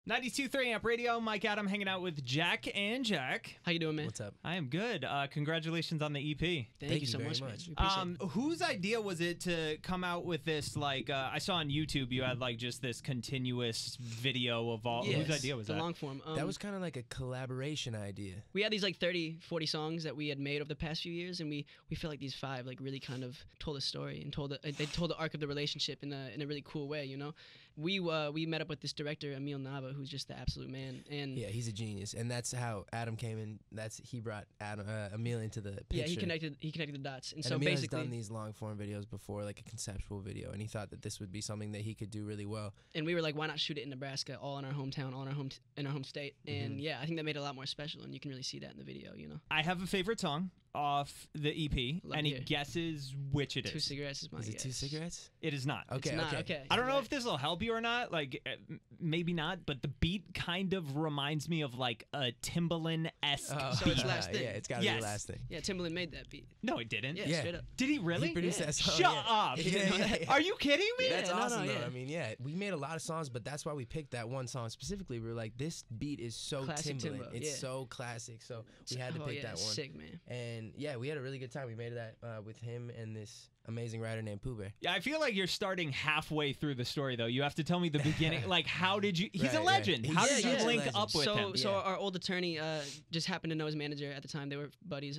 92.3 Amp Radio, Mike Adam hanging out with Jack and Jack. How you doing, man? What's up? I am good. Congratulations on the EP. Thank you so very much, man. much. We appreciate it. Whose idea was it to come out with this, like, I saw on YouTube you had, like, just this continuous video of all, Yes, whose idea was the that? long form. That was kind of like a collaboration idea. We had these like 30, 40 songs that we had made over the past few years, and we felt like these 5 like really kind of told a story and they told the arc of the relationship in a really cool way, you know. We met up with this director Emil Nava, who's just the absolute man, and Yeah, he's a genius, and that's how Adam came in. He brought Emil into the picture. yeah, he connected the dots, and And so Emil basically, has done these long form videos before, like a conceptual video, and he thought that this would be something that he could do really well. and we were like, why not shoot it in Nebraska, all in our hometown, all in our home state, and yeah, I think that made it a lot more special, and you can really see that in the video, you know. I have a favorite song off the EP. Love Any to hear. guesses which it is? 2 cigarettes is my Is it guess. 2 cigarettes? It is not. Okay, It's not, okay. okay. I don't know if this will help you or not. Like, maybe not, but the beat kind of reminds me of like a Timbaland-esque So beat. it's last thing. Yeah, it's got to Yes. be the last thing. Yeah, Timbaland made that beat. No, it didn't. Yeah, Yeah. straight up. Did he really? He produced Yeah. that song. Shut yeah. up. Yeah. Are you kidding me? That's no, awesome, no, though. yeah. I mean, yeah, we made a lot of songs, but that's why we picked that one song specifically. We were like, this beat is so Classic Timbaland. Timbo, It's yeah. so classic, so we had to Oh, pick yeah, that one. sick, man. And yeah, we had a really good time. We made that with him and this amazing writer named Pooh Bear. Yeah, I feel like you're starting halfway through the story, though. You have to tell me the beginning. Like, how did you... He's a Right, right. legend. How He's did you such a link legend. up with him? So Yeah. our old attorney just happened to know his manager at the time. They were buddies.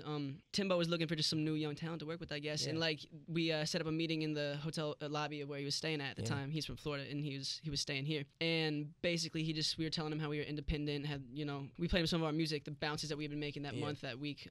Timbo was looking for just some new young talent to work with, I guess. Yeah. And like we set up a meeting in the hotel lobby of where he was staying at the Yeah. time. He's from Florida and he was staying here. And basically we were telling him how we were independent. Had we played him some of our music, the bounces that we had been making that Yeah. month, that week.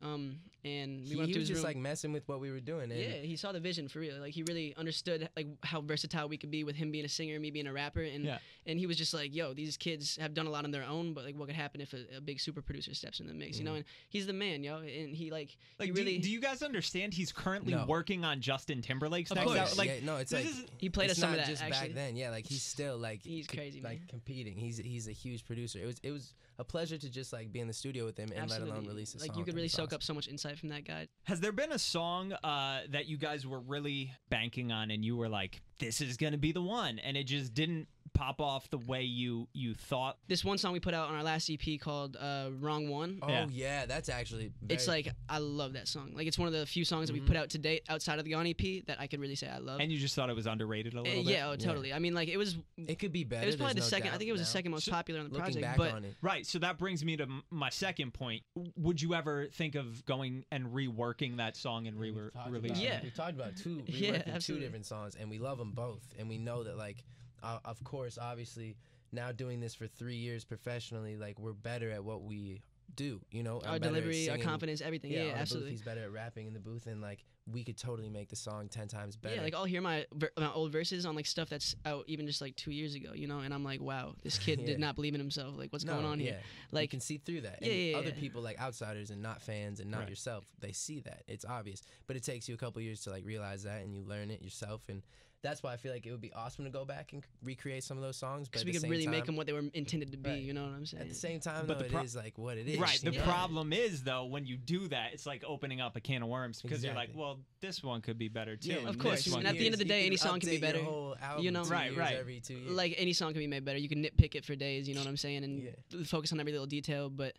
And we He went to was his just room. like messing with what we were doing. And Yeah, he saw the vision for real. Like he really understood like how versatile we could be with him being a singer, me being a rapper, and Yeah. and he was just like, yo, these kids have done a lot on their own, but like what could happen if a big super producer steps in the mix, you know? And he's the man, yo, and he Like, he really do you guys understand he's currently No. working on Justin Timberlake's Of next course. album? Like, yeah, no, it's this like is- he played us it's some not of that just actually. back then. Yeah, like he's still like He's crazy, man. like competing. He's a huge producer. It was a pleasure to just like be in the studio with him and Absolutely. let alone release a song. Like you could from really his soak songs. up so much insight from that guy. Has there been a song that you guys were really banking on and you were like, this is going to be the one, and it just didn't pop off the way you thought? This one song we put out on our last EP called Wrong One. Oh Yeah. yeah, that's actually. It's like I love that song. Like it's one of the few songs that we've put out to date outside of the Gone EP that I could really say I love. And you just thought it was underrated a little bit? Yeah, oh, totally. I mean, like it was it could be better. it was probably the there's no second. I doubt think it was the now. second most popular on the Looking project. back But on it. Right, so that brings me to my second point. Would you ever think of going and reworking that song and releasing Yeah. it? We talked about two absolutely. different songs, and we love them both, and we know that like, of course, obviously, now doing this for 3 years professionally, like we're better at what we do. You know, our I'm better at delivery, our singing. confidence, everything. Yeah, on the booth, absolutely. he's better at rapping in the booth, and like we could totally make the song 10 times better. Yeah, like I'll hear my old verses on like stuff that's out even just like 2 years ago, you know, and I'm like, wow, this kid Yeah. did not believe in himself. Like, what's going on here? You Like, can see through that. Yeah, and yeah, other yeah. people like outsiders and not fans and not Right. yourself, they see that. It's obvious. But it takes you a couple years to like realize that, and you learn it yourself, and that's why I feel like it would be awesome to go back and recreate some of those songs. But because at we the could same really time, make them what they were intended to be. Right. You know what I'm saying? At the same time, But though, the it is like what it is. Right, the you know? problem is, though, when you do that, it's like opening up a can of worms because you're like, Exactly. well, this one could be better, too. Yeah, and Of this course, one and at could the end of the You day, can any song can be update your better. whole album You know? 2 Right, years right. every 2 years. Like any song can be made better. You can nitpick it for days. You know what I'm saying? And Yeah. focus on every little detail. But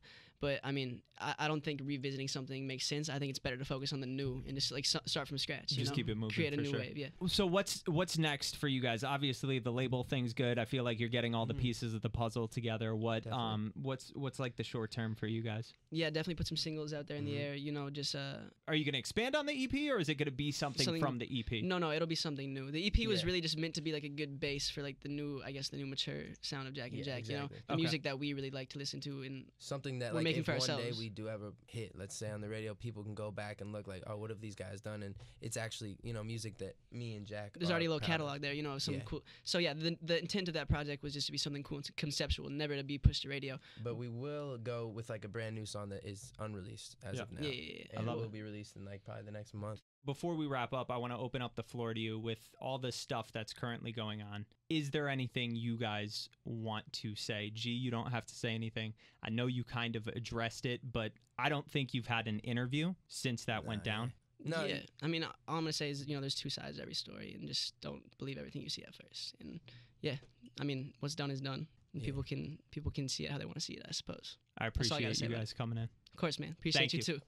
I mean, I don't think revisiting something makes sense. I think it's better to focus on the new and just like start from scratch. You Just know? keep it moving, Create a for new sure. wave. Yeah. So what's next for you guys? Obviously, the label thing's good. I feel like you're getting all the pieces of the puzzle together. Definitely. What's like the short term for you guys? Yeah, definitely put some singles out there in the air. You know, just Are you going to expand on the EP, or is it going to be something from the EP? No, it'll be something new. The EP was Yeah. really just meant to be like a good base for like the new mature sound of Jack and Yeah, Jack. You know, exactly. the Okay. music that we really like to listen to. And Something that We're like making if for one day ourselves. we do have a hit, let's say on the radio, people can go back and look like, oh, what have these guys done? And it's actually music that me and Jack. there's are already a little proud of. catalog there. You know, some Yeah. cool. So yeah, the intent of that project was just to be something cool and conceptual, never to be pushed to radio. But we will go with like a brand new song that is unreleased as Yeah. of now. Yeah. And love it will it. be released in like probably the next month. Before we wrap up, I want to open up the floor to you with all the stuff that's currently going on. Is there anything you guys want to say? G, you don't have to say anything. I know you kind of addressed it, but I don't think you've had an interview since that went Nah, down. No, Yeah, I mean, all I'm gonna say is, there's two sides to every story, and just don't believe everything you see at first. And yeah, I mean, what's done is done. and Yeah. people can see it how they want to see it, I suppose. I That's all I gotta appreciate say you about guys coming in. Of course, man. Appreciate Thank you you. too.